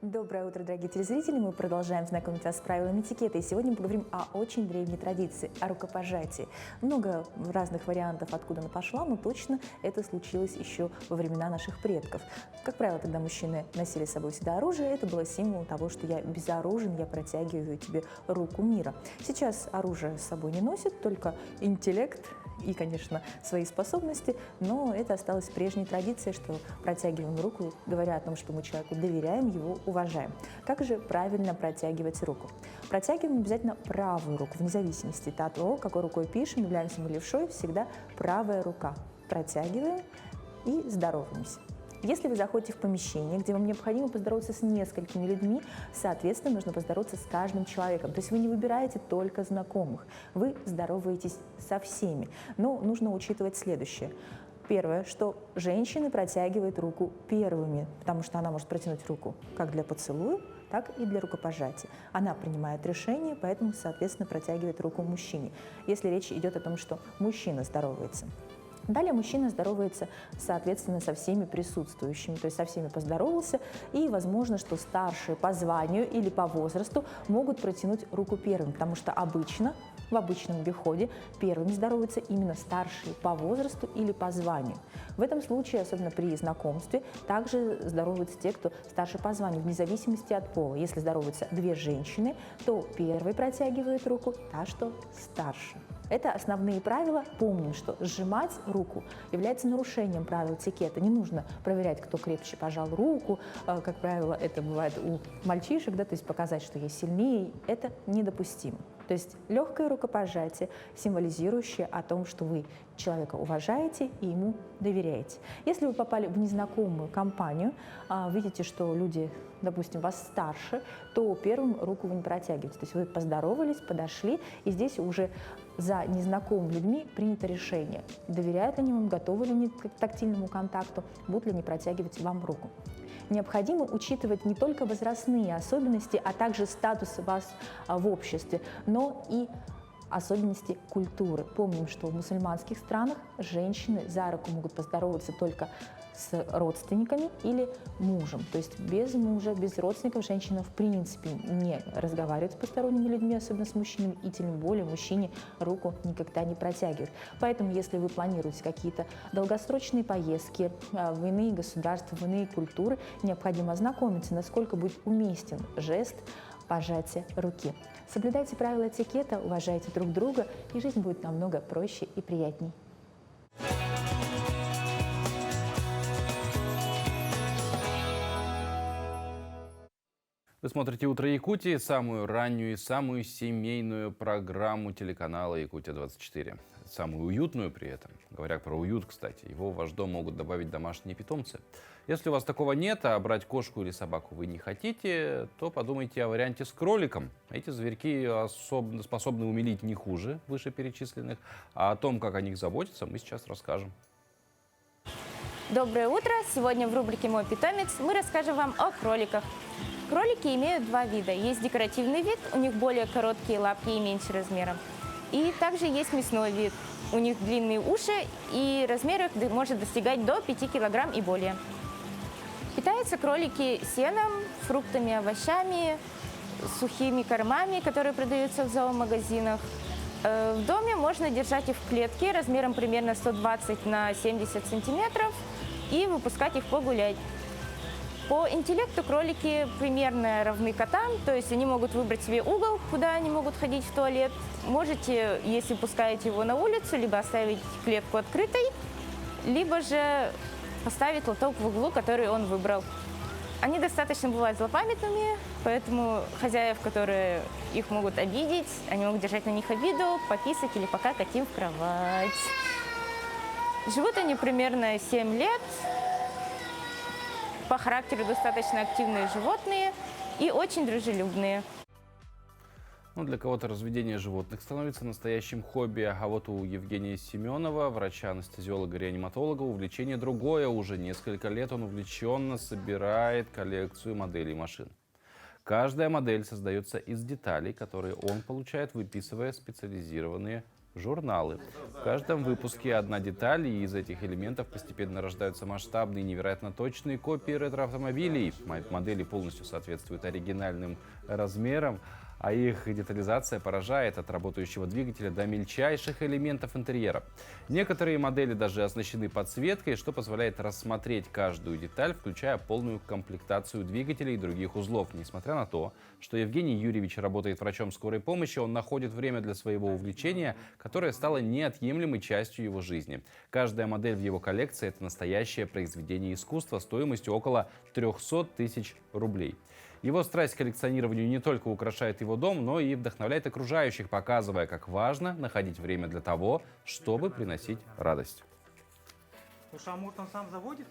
Доброе утро, дорогие телезрители! Мы продолжаем знакомить вас с правилами этикета. И сегодня мы поговорим о очень древней традиции, о рукопожатии. Много разных вариантов, откуда она пошла, но точно это случилось еще во времена наших предков. Как правило, когда мужчины носили с собой всегда оружие, это было символом того, что я безоружен, я протягиваю тебе руку мира. Сейчас оружие с собой не носит, только интеллект и, конечно, свои способности, но это осталось прежней традицией, что протягиваем руку, говоря о том, что мы человеку доверяем, его уважаем. Как же правильно протягивать руку? Протягиваем обязательно правую руку, вне зависимости от того, какой рукой пишем, являемся мы левшой, всегда правая рука. Протягиваем и здороваемся. Если вы заходите в помещение, где вам необходимо поздороваться с несколькими людьми, соответственно, нужно поздороваться с каждым человеком. То есть вы не выбираете только знакомых, вы здороваетесь со всеми. Но нужно учитывать следующее. Первое, что женщины протягивают руку первыми, потому что она может протянуть руку как для поцелуя, так и для рукопожатия. Она принимает решение, поэтому, соответственно, протягивает руку мужчине, если речь идет о том, что мужчина здоровается. Далее мужчина здоровается, соответственно, со всеми присутствующими, то есть со всеми поздоровался, и возможно, что старшие по званию или по возрасту могут протянуть руку первым, потому что обычно, в обычном обиходе, первыми здороваются именно старшие по возрасту или по званию. В этом случае, особенно при знакомстве, также здороваются те, кто старше по званию, вне зависимости от пола. Если здороваются две женщины, то первой протягивает руку та, что старше. Это основные правила. Помним, что сжимать руку является нарушением правил этикета. Не нужно проверять, кто крепче пожал руку. Как правило, это бывает у мальчишек, да, то есть показать, что я сильнее. Это недопустимо. То есть легкое рукопожатие, символизирующее о том, что вы человека уважаете и ему доверяете. Если вы попали в незнакомую компанию, видите, что люди, допустим, вас старше, то первым руку вы не протягиваете. То есть вы поздоровались, подошли, и здесь уже за незнакомыми людьми принято решение, доверяют ли они вам, готовы ли они к тактильному контакту, будут ли они протягивать вам руку. Необходимо учитывать не только возрастные особенности, а также статус вас в обществе, но и особенности культуры. Помним, что в мусульманских странах женщины за руку могут поздороваться только с родственниками или мужем. То есть без мужа, без родственников женщина в принципе не разговаривает с посторонними людьми, особенно с мужчинами, и тем более мужчине руку никогда не протягивает. Поэтому, если вы планируете какие-то долгосрочные поездки в иные государства, в иные культуры, необходимо ознакомиться, насколько будет уместен жест пожатия руки. Соблюдайте правила этикета, уважайте друг друга, и жизнь будет намного проще и приятней. Вы смотрите «Утро Якутии», самую раннюю и самую семейную программу телеканала «Якутия-24». самую уютную при этом. Говоря про уют, кстати, его в ваш дом могут добавить домашние питомцы. Если у вас такого нет, а брать кошку или собаку вы не хотите, то подумайте о варианте с кроликом. Эти зверьки способны умилить не хуже вышеперечисленных, а о том, как о них заботиться, мы сейчас расскажем. Доброе утро! Сегодня в рубрике «Мой питомец» мы расскажем вам о кроликах. Кролики имеют два вида. Есть декоративный вид, у них более короткие лапки и меньше размером. И также есть мясной вид. У них длинные уши и размер их может достигать до 5 килограмм и более. Питаются кролики сеном, фруктами, овощами, сухими кормами, которые продаются в зоомагазинах. В доме можно держать их в клетке размером примерно 120 на 70 сантиметров и выпускать их погулять. По интеллекту кролики примерно равны котам, то есть они могут выбрать себе угол, куда они могут ходить в туалет. Можете, если пускаете его на улицу, либо оставить клетку открытой, либо же поставить лоток в углу, который он выбрал. Они достаточно бывают злопамятными, поэтому хозяев, которые их могут обидеть, они могут держать на них обиду, пописать или покакать им в кровать. Живут они примерно 7 лет. По характеру достаточно активные животные и очень дружелюбные. Для кого-то разведение животных становится настоящим хобби, а вот у Евгения Семенова, врача-анестезиолога-реаниматолога, увлечение другое. Уже несколько лет он увлеченно собирает коллекцию моделей машин. Каждая модель создается из деталей, которые он получает, выписывая специализированные журналы. В каждом выпуске одна деталь, и из этих элементов постепенно рождаются масштабные, невероятно точные копии ретро-автомобилей. Модели полностью соответствуют оригинальным размерам, а их детализация поражает от работающего двигателя до мельчайших элементов интерьера. Некоторые модели даже оснащены подсветкой, что позволяет рассмотреть каждую деталь, включая полную комплектацию двигателей и других узлов. Несмотря на то, что Евгений Юрьевич работает врачом скорой помощи, он находит время для своего увлечения, которое стало неотъемлемой частью его жизни. Каждая модель в его коллекции – это настоящее произведение искусства стоимостью около 300 тысяч рублей. Его страсть к коллекционированию не только украшает его дом, но и вдохновляет окружающих, показывая, как важно находить время для того, чтобы приносить радость. Слушай, а может он сам заводится?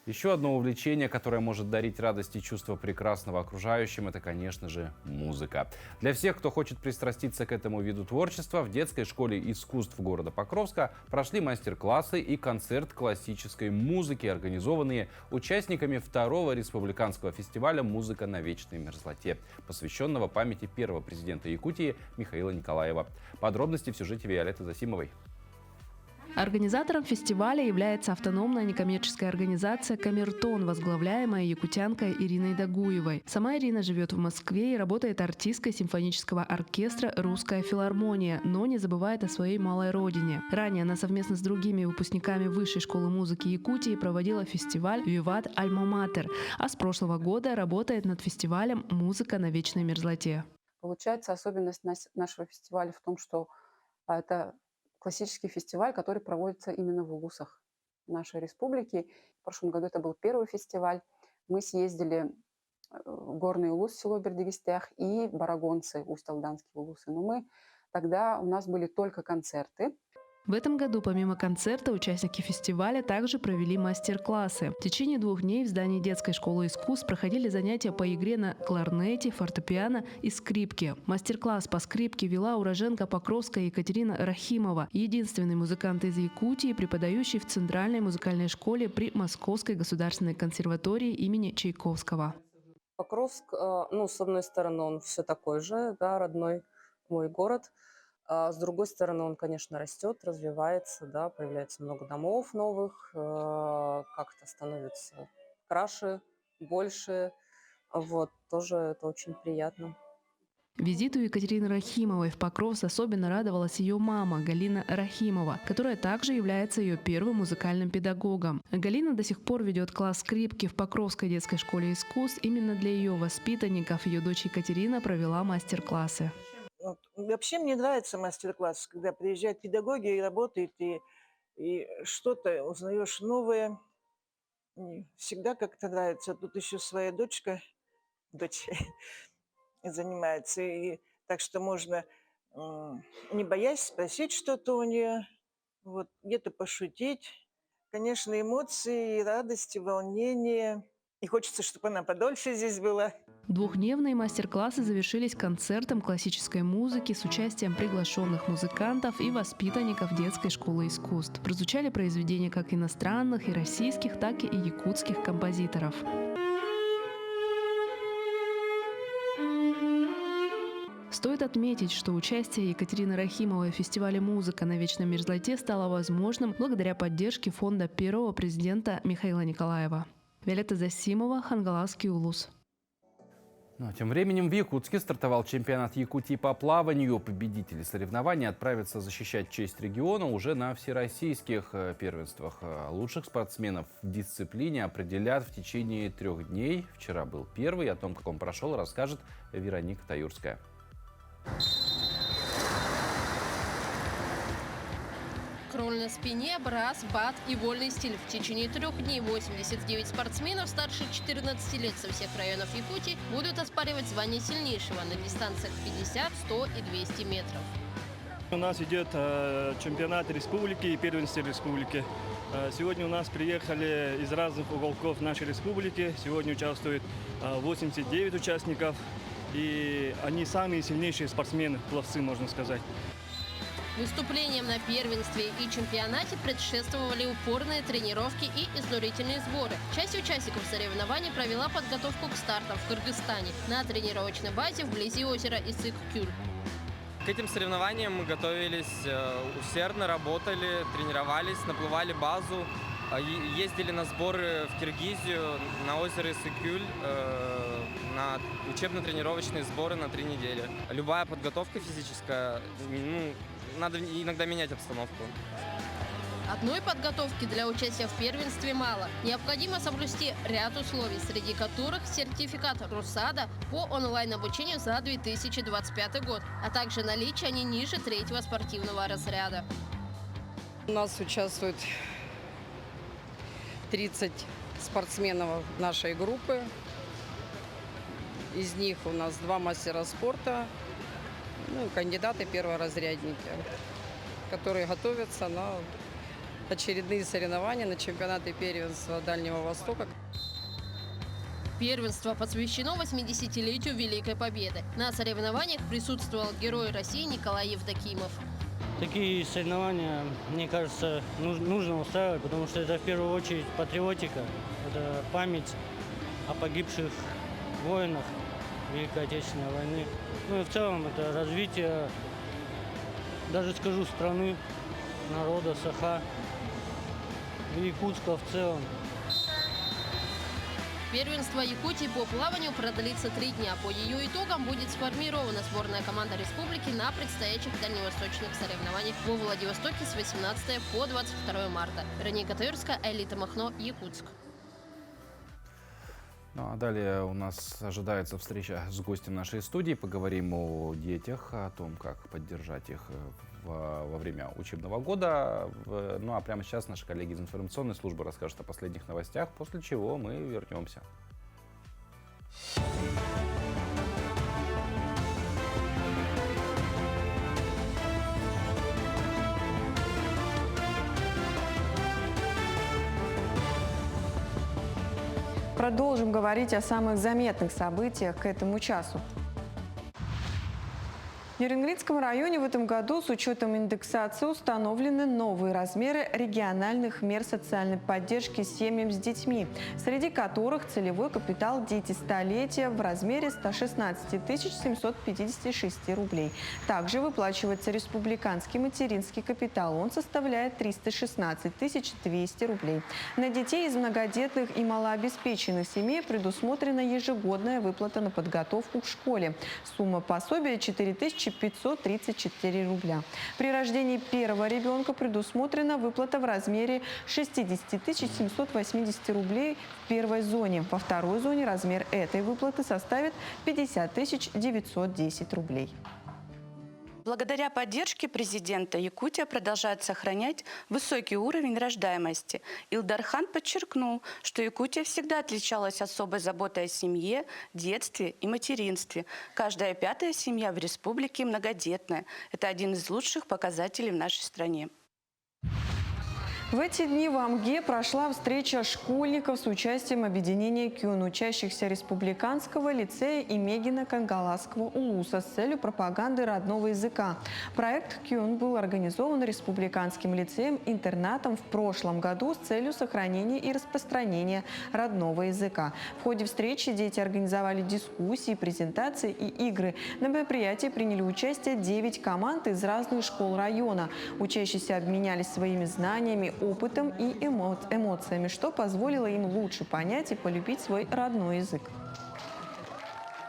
Еще одно увлечение, которое может дарить радость и чувство прекрасного окружающим, это, конечно же, музыка. Для всех, кто хочет пристраститься к этому виду творчества, в детской школе искусств города Покровска прошли мастер-классы и концерт классической музыки, организованные участниками второго республиканского фестиваля «Музыка на вечной мерзлоте», посвященного памяти первого президента Якутии Михаила Николаева. Подробности в сюжете Виолетты Засимовой. Организатором фестиваля является автономная некоммерческая организация «Камертон», возглавляемая якутянкой Ириной Дагуевой. Сама Ирина живет в Москве и работает артисткой симфонического оркестра «Русская филармония», но не забывает о своей малой родине. Ранее она совместно с другими выпускниками Высшей школы музыки Якутии проводила фестиваль «Виват Альма-Матер», а с прошлого года работает над фестивалем «Музыка на вечной мерзлоте». Получается, особенность нашего фестиваля в том, что это классический фестиваль, который проводится именно в улусах нашей республики. В прошлом году это был первый фестиваль. Мы съездили в Горный улус, село Бердыгистях, и Барагонцы, Усть-Алданские улусы. Но тогда у нас были только концерты. В этом году помимо концерта участники фестиваля также провели мастер-классы. В течение 2 дней в здании детской школы искусств проходили занятия по игре на кларнете, фортепиано и скрипке. Мастер-класс по скрипке вела уроженка Покровска Екатерина Рахимова, единственный музыкант из Якутии, преподающий в Центральной музыкальной школе при Московской государственной консерватории имени Чайковского. Покровск, с одной стороны, он все такой же, да, родной мой город. А с другой стороны, он, конечно, растет, развивается, да, появляется много домов новых, как-то становится краше, больше. Вот, тоже это очень приятно. Визиту Екатерины Рахимовой в Покровск особенно радовалась ее мама Галина Рахимова, которая также является ее первым музыкальным педагогом. Галина до сих пор ведет класс скрипки в Покровской детской школе искусств. Именно для ее воспитанников ее дочь Екатерина провела мастер-классы. Вообще мне нравится мастер-класс, когда приезжают педагоги и работают, и что-то узнаешь новое. И всегда как-то нравится. Тут еще своя дочь занимается, и так что можно не боясь спросить что-то у нее, вот, где-то пошутить. Конечно, эмоции, и радость, и волнение. И хочется, чтобы она подольше здесь была. Двухдневные мастер-классы завершились концертом классической музыки с участием приглашенных музыкантов и воспитанников детской школы искусств. Прозвучали произведения как иностранных и российских, так и якутских композиторов. Стоит отметить, что участие Екатерины Рахимовой в фестивале «Музыка на вечной мерзлоте» стало возможным благодаря поддержке фонда первого президента Михаила Николаева. Виолетта Засимова, Хангаласский улус. Ну, тем временем в Якутске стартовал чемпионат Якутии по плаванию. Победители соревнований отправятся защищать честь региона уже на всероссийских первенствах. Лучших спортсменов в дисциплине определят в течение 3 дней. Вчера был первый. О том, как он прошел, расскажет Вероника Таюрская. Кроль на спине, брас, бат и вольный стиль. В течение 3 дней 89 спортсменов старше 14 лет со всех районов Якутии будут оспаривать звание сильнейшего на дистанциях 50, 100 и 200 метров. У нас идет чемпионат республики и первенство республики. Сегодня у нас приехали из разных уголков нашей республики. Сегодня участвует 89 участников. И они самые сильнейшие спортсмены, пловцы, можно сказать. Выступлениям на первенстве и чемпионате предшествовали упорные тренировки и изнурительные сборы. Часть участников соревнований провела подготовку к стартам в Кыргызстане на тренировочной базе вблизи озера Исык-Кюль. К этим соревнованиям мы готовились усердно, работали, тренировались, наплывали базу, ездили на сборы в Киргизию, на озеро Исык-Кюль, на учебно-тренировочные сборы на 3 недели. Любая подготовка физическая, надо иногда менять обстановку. Одной подготовки для участия в первенстве мало. Необходимо соблюсти ряд условий, среди которых сертификат РУСАДА по онлайн-обучению за 2025 год, а также наличие не ниже 3-го спортивного разряда. У нас участвует 30 спортсменов нашей группы. Из них у нас 2 мастера спорта, кандидаты перворазрядники, которые готовятся на очередные соревнования, на чемпионаты первенства Дальнего Востока. Первенство посвящено 80-летию Великой Победы. На соревнованиях присутствовал герой России Николай Евдокимов. Такие соревнования, мне кажется, нужно устраивать, потому что это в первую очередь патриотика, это память о погибших воинах Великой Отечественной войны. Ну и в целом это развитие, даже скажу, страны, народа, Саха, Якутска в целом. Первенство Якутии по плаванию продлится 3 дня. По ее итогам будет сформирована сборная команда республики на предстоящих дальневосточных соревнованиях во Владивостоке с 18 по 22 марта. Вероника Таюрская, Элита Махно, Якутск. Ну, а далее у нас ожидается встреча с гостем нашей студии. Поговорим о детях, о том, как поддержать их во время учебного года. Ну а прямо сейчас наши коллеги из информационной службы расскажут о последних новостях, после чего мы вернемся. Продолжим говорить о самых заметных событиях к этому часу. В Нерюнгринском районе в этом году с учетом индексации установлены новые размеры региональных мер социальной поддержки семьям с детьми, среди которых целевой капитал «Дети столетия» в размере 116 756 рублей. Также выплачивается республиканский материнский капитал. Он составляет 316 200 рублей. На детей из многодетных и малообеспеченных семей предусмотрена ежегодная выплата на подготовку к школе. Сумма пособия 4534 рубля. При рождении первого ребенка предусмотрена выплата в размере 60 780 рублей в первой зоне. Во второй зоне размер этой выплаты составит 50 910 рублей. Благодаря поддержке президента Якутия продолжает сохранять высокий уровень рождаемости. Илдархан подчеркнул, что Якутия всегда отличалась особой заботой о семье, детстве и материнстве. Каждая 5-я семья в республике многодетная. Это один из лучших показателей в нашей стране. В эти дни в Амге прошла встреча школьников с участием объединения КЮН, учащихся Республиканского лицея и Мегина Кангаласского улуса с целью пропаганды родного языка. Проект КЮН был организован Республиканским лицеем-интернатом в прошлом году с целью сохранения и распространения родного языка. В ходе встречи дети организовали дискуссии, презентации и игры. На мероприятии приняли участие 9 команд из разных школ района. Учащиеся обменялись своими знаниями, опытом и эмоциями, что позволило им лучше понять и полюбить свой родной язык.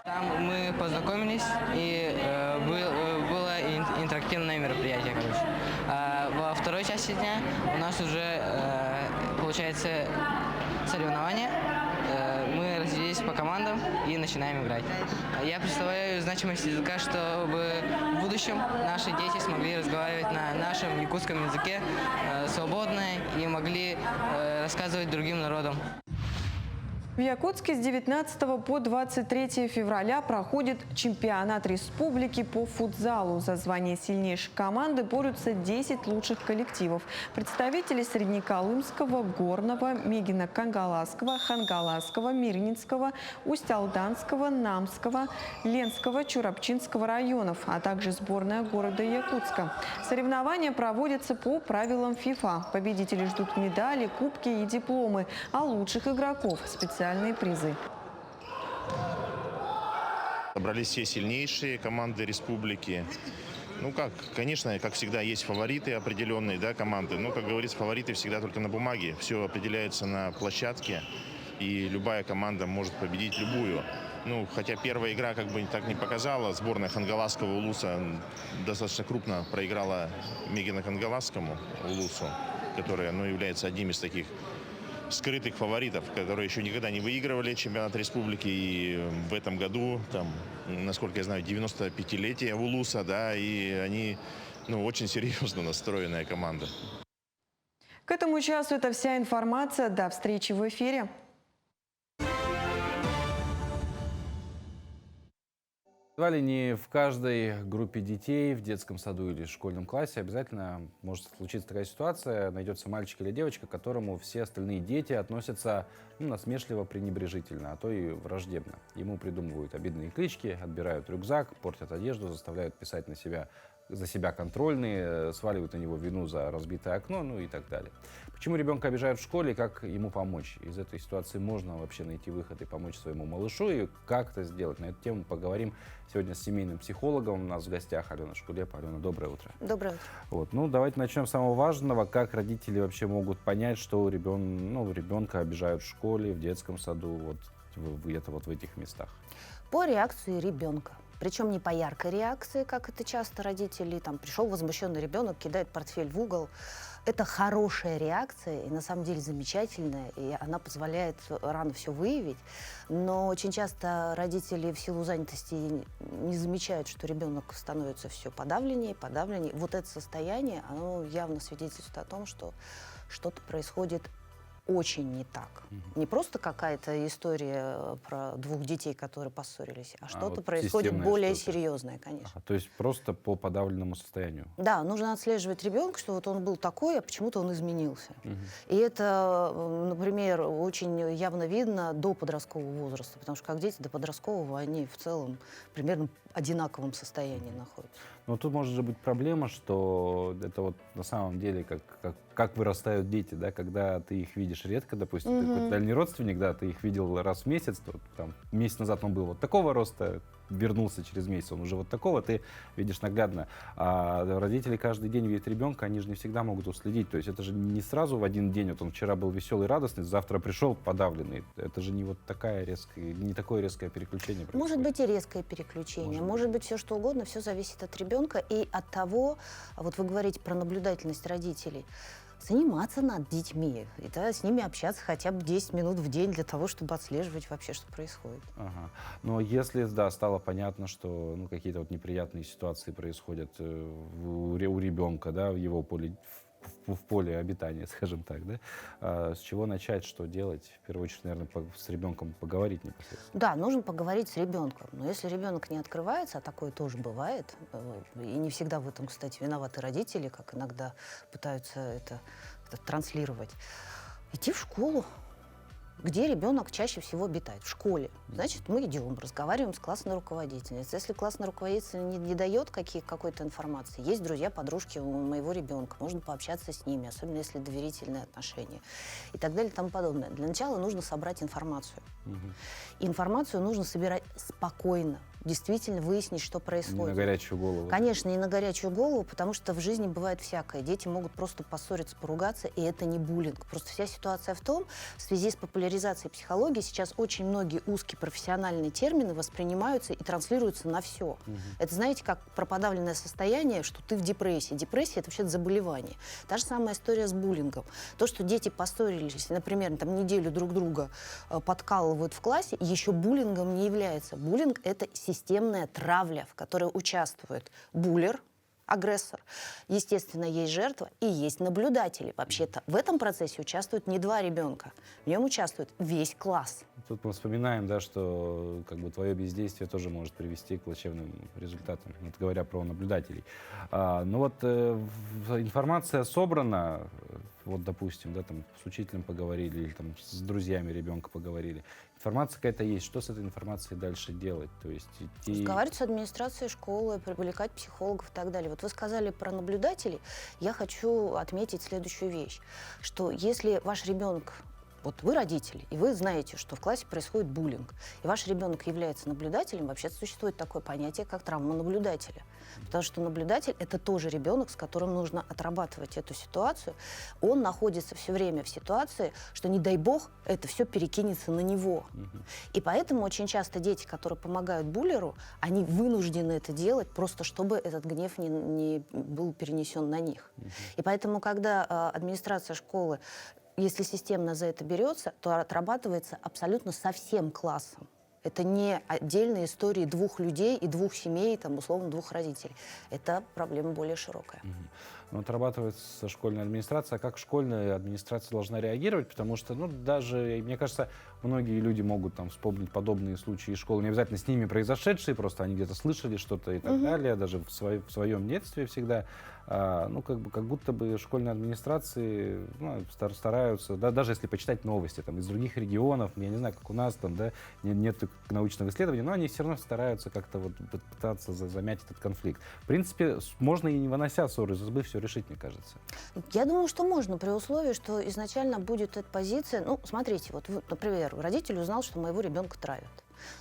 Там мы познакомились, и было интерактивное мероприятие. Во второй части дня у нас уже получается соревнования. Мы разделились по командам и начинаем играть. Я представляю значимость языка, чтобы в будущем наши дети смогли разговаривать на нашем якутском языке свободно и могли рассказывать другим народам. В Якутске с 19 по 23 февраля проходит чемпионат республики по футзалу. За звание сильнейшей команды борются 10 лучших коллективов. Представители Среднеколымского, Горного, Мегино-Кангаласского, Хангаласского, Мирнинского, Усть-Алданского, Намского, Ленского, Чурапчинского районов, а также сборная города Якутска. Соревнования проводятся по правилам ФИФА. Победители ждут медали, кубки и дипломы, а лучших игроков – специальные призы. Собрались все сильнейшие команды республики. Ну как, конечно, как всегда, есть фавориты определенные, да, команды. Но, как говорится, фавориты всегда только на бумаге. Все определяется на площадке, и любая команда может победить любую. Ну, хотя первая игра как бы так не показала. Сборная Хангаласского улуса достаточно крупно проиграла Мегино-Кангаласскому улусу, который, ну, является одним из таких скрытых фаворитов, которые еще никогда не выигрывали чемпионат республики. И в этом году, там, насколько я знаю, 95-летие улуса, да, и они, ну, очень серьезно настроенная команда. К этому часу это вся информация. До встречи в эфире. Едва ли не в каждой группе детей, в детском саду или школьном классе обязательно может случиться такая ситуация. Найдется мальчик или девочка, к которому все остальные дети относятся, ну, насмешливо, пренебрежительно, а то и враждебно. Ему придумывают обидные клички, отбирают рюкзак, портят одежду, заставляют писать за себя контрольные, сваливают на него вину за разбитое окно, ну и так далее. Почему ребенка обижают в школе и как ему помочь? Из этой ситуации можно вообще найти выход и помочь своему малышу, и как это сделать? На эту тему поговорим сегодня с семейным психологом. У нас в гостях Алена Шкулепа. Алена, доброе утро. Доброе утро. Вот. Ну, давайте начнем с самого важного. Как родители вообще могут понять, что ребенка обижают в школе, в детском саду, вот в этих местах? По реакции ребенка. Причем не по яркой реакции, как это часто родители, там, пришел возмущенный ребенок, кидает портфель в угол. Это хорошая реакция, и на самом деле замечательная, и она позволяет рано все выявить. Но очень часто родители в силу занятости не замечают, что ребенок становится все подавленнее. Вот это состояние, оно явно свидетельствует о том, что что-то происходит очень не так. Не просто какая-то история про двух детей, которые поссорились, а что-то вот происходит более серьезное, конечно. То есть просто по подавленному состоянию? Да, нужно отслеживать ребенка, что вот он был такой, а почему-то он изменился. И это, например, очень явно видно до подросткового возраста, потому что как дети до подросткового, они в целом примерно в одинаковом состоянии находятся. Но тут может же быть проблема, что это вот на самом деле как вырастают дети, да, когда ты их видишь редко, допустим, ты какой-то дальний родственник, да, ты их видел раз в месяц, то, там, месяц назад он был вот такого роста, вернулся через месяц, он уже вот такого, ты видишь наглядно. А родители каждый день видят ребенка, они же не всегда могут уследить. То есть это же не сразу в один день, вот он вчера был веселый, радостный, завтра пришел подавленный. Это же не вот такое резкое переключение происходит. Может быть и резкое переключение, может быть все что угодно, все зависит от ребенка и от того, вот вы говорите про наблюдательность родителей. заниматься над детьми, и да, с ними общаться хотя бы 10 минут в день для того, чтобы отслеживать вообще, что происходит. Ага. Но если, да, стало понятно, что ну, какие-то вот неприятные ситуации происходят у ребенка, да, в его поле, в поле обитания, скажем так, да, с чего начать, что делать? В первую очередь, наверное, с ребенком поговорить непосредственно. Да, нужно поговорить с ребенком. Но если ребенок не открывается, а такое тоже бывает, и не всегда в этом, кстати, виноваты родители, как иногда пытаются это транслировать, идти в школу, где ребенок чаще всего обитает, в школе. Значит, мы идем, разговариваем с классной руководительницей. Если классная руководительница не дает какой-то информации, есть друзья, подружки у моего ребенка, можно пообщаться с ними, особенно если доверительные отношения и так далее и тому подобное. Для начала нужно собрать информацию. Информацию нужно собирать спокойно, действительно выяснить, что происходит. Не на горячую голову. Конечно, не на горячую голову, потому что в жизни бывает всякое. Дети могут просто поссориться, поругаться, и это не буллинг. Просто вся ситуация в том, в связи с популяризацией психологии сейчас очень многие узкие профессиональные термины воспринимаются и транслируются на все. Это, знаете, как про подавленное состояние, что ты в депрессии. Депрессия — это вообще заболевание. Та же самая история с буллингом. То, что дети поссорились, например, там неделю друг друга подкалывают в классе, еще буллингом не является. Буллинг — это системная травля, в которой участвует буллер, агрессор. Естественно, есть жертва и есть наблюдатели. Вообще-то в этом процессе участвуют не 2 ребенка, в нем участвует весь класс. Тут мы вспоминаем, да, что как бы твое бездействие тоже может привести к плачевным результатам, вот говоря про наблюдателей. Ну вот информация собрана, вот допустим, да, там с учителем поговорили или там с друзьями ребенка поговорили. Информация какая-то есть. Что с этой информацией дальше делать? То есть идти... Разговаривать с администрацией школы, привлекать психологов и так далее. Вот вы сказали про наблюдателей. Я хочу отметить следующую вещь, что если ваш ребенок, вот вы родители, и вы знаете, что в классе происходит буллинг, и ваш ребенок является наблюдателем, вообще существует такое понятие, как травма наблюдателя. Потому что наблюдатель — это тоже ребенок, с которым нужно отрабатывать эту ситуацию. Он находится все время в ситуации, что, не дай бог, это все перекинется на него. И поэтому очень часто дети, которые помогают буллеру, они вынуждены это делать, просто чтобы этот гнев не был перенесен на них. И поэтому, когда администрация школы, если системно за это берется, то отрабатывается абсолютно со всем классом. Это не отдельные истории 2 людей и 2 семей, там, условно, 2 родителей. Это проблема более широкая. Но отрабатывается школьная администрация. А как школьная администрация должна реагировать? Потому что, ну, даже, мне кажется, многие люди могут там вспомнить подобные случаи из школы. Не обязательно с ними произошедшие, просто они где-то слышали что-то и так далее. Даже в своем детстве всегда. Ну, как будто бы школьные администрации стараются, да, даже если почитать новости там, из других регионов, я не знаю, как у нас там, да, нет научного исследования, но они все равно стараются как-то вот пытаться замять этот конфликт. В принципе, можно и не вынося ссоры из избы все решить, мне кажется. Я думаю, что можно, при условии, что изначально будет эта позиция. Ну, смотрите, вот, например, родитель узнал, что моего ребенка травят.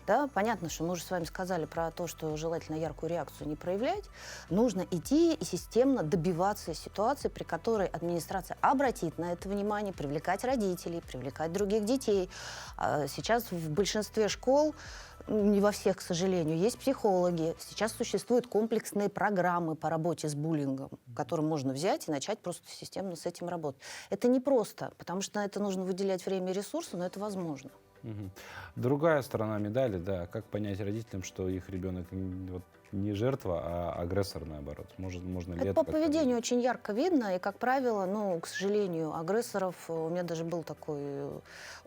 Да, понятно, что мы уже с вами сказали про то, что желательно яркую реакцию не проявлять. Нужно идти и системно добиваться ситуации, при которой администрация обратит на это внимание, привлекать родителей, привлекать других детей. Сейчас в большинстве школ, не во всех, к сожалению, есть психологи. Сейчас существуют комплексные программы по работе с буллингом, которые можно взять и начать просто системно с этим работать. Это непросто, потому что на это нужно выделять время и ресурсы, но это возможно. Другая сторона медали, да, как понять родителям, что их ребенок вот, не жертва, а агрессор, наоборот. Можно ли это по поведению очень ярко видно, и, как правило, ну, к сожалению, агрессоров, у меня даже был такой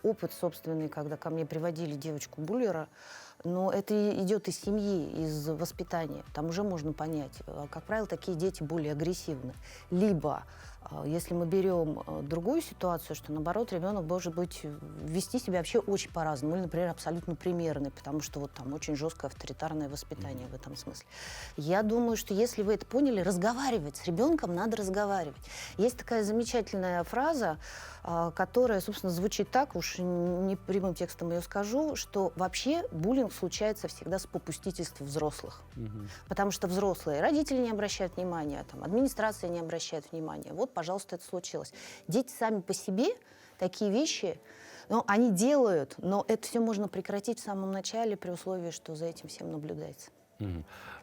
опыт собственный, когда ко мне приводили девочку-буллера, но это идет из семьи, из воспитания, там уже можно понять. Как правило, такие дети более агрессивны. Либо, если мы берем другую ситуацию, что, наоборот, ребенок может быть вести себя вообще очень по-разному, или, например, абсолютно примерный, потому что вот там очень жесткое авторитарное воспитание в этом смысле. Я думаю, что если вы это поняли, разговаривать с ребенком надо разговаривать. Есть такая замечательная фраза, которая, собственно, звучит так, уж не прямым текстом ее скажу, что вообще буллинг случается всегда с попустительства взрослых. Потому что взрослые, родители не обращают внимания, там, администрация не обращает внимания. Вот, пожалуйста, это случилось. Дети сами по себе такие вещи, ну, они делают, но это все можно прекратить в самом начале при условии, что за этим всем наблюдается.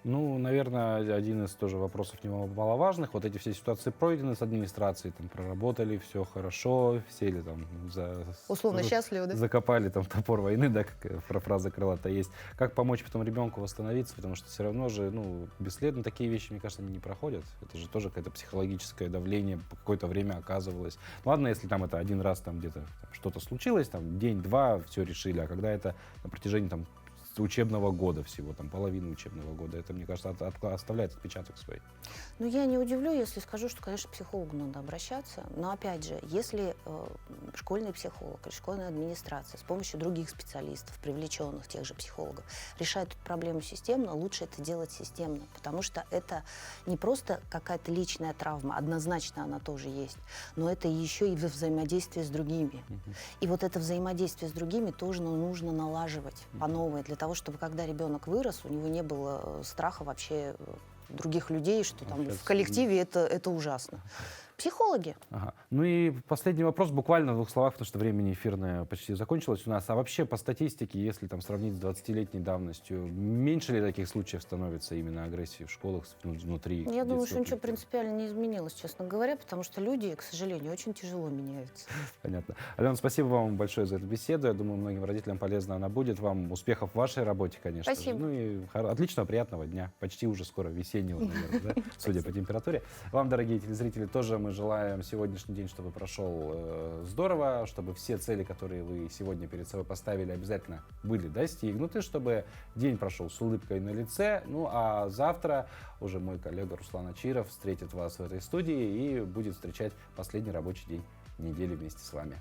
Ну, наверное, один из тоже вопросов немаловажных. Вот эти все ситуации пройдены с администрацией, там проработали, все хорошо, сели там условно счастливы, да? Закопали там топор войны, да, как фраза крылатая есть. Как помочь потом ребенку восстановиться, потому что все равно же, ну, бесследно такие вещи, мне кажется, они не проходят. Это же тоже какое-то психологическое давление какое-то время оказывалось. Ладно, если там это один раз там где-то что-то случилось, там день-два, все решили, а когда это на протяжении там учебного года всего, там половины учебного года. Это, мне кажется, оставляет отпечаток свой. Ну, я не удивлю, если скажу, что, конечно, к психологу надо обращаться. Но, опять же, если школьный психолог или школьная администрация с помощью других специалистов, привлеченных, тех же психологов, решает эту проблему системно, лучше это делать системно. Потому что это не просто какая-то личная травма, однозначно она тоже есть, но это еще и взаимодействие с другими. И вот это взаимодействие с другими тоже нужно налаживать по новой, для того, чтобы когда ребенок вырос, у него не было страха вообще других людей, что там в коллективе это ужасно. Психологи. Ага. Ну и последний вопрос, буквально в 2 словах, потому что времени эфирное почти закончилось у нас. А вообще по статистике, если там сравнить с 20-летней давностью, меньше ли таких случаев становится именно агрессии в школах внутри? Я думаю, что ничего принципиально не изменилось, честно говоря, потому что люди, к сожалению, очень тяжело меняются. Понятно. Алена, спасибо вам большое за эту беседу. Я думаю, многим родителям полезно она будет. Вам успехов в вашей работе, конечно. Спасибо. Ну и отличного, приятного дня. Почти уже скоро весеннего, наверное, да? Судя по температуре. Вам, дорогие телезрители, тоже мы желаем сегодняшний день, чтобы прошел здорово, чтобы все цели, которые вы сегодня перед собой поставили, обязательно были достигнуты, чтобы день прошел с улыбкой на лице. Ну а завтра уже мой коллега Руслан Ачиров встретит вас в этой студии и будет встречать последний рабочий день недели вместе с вами.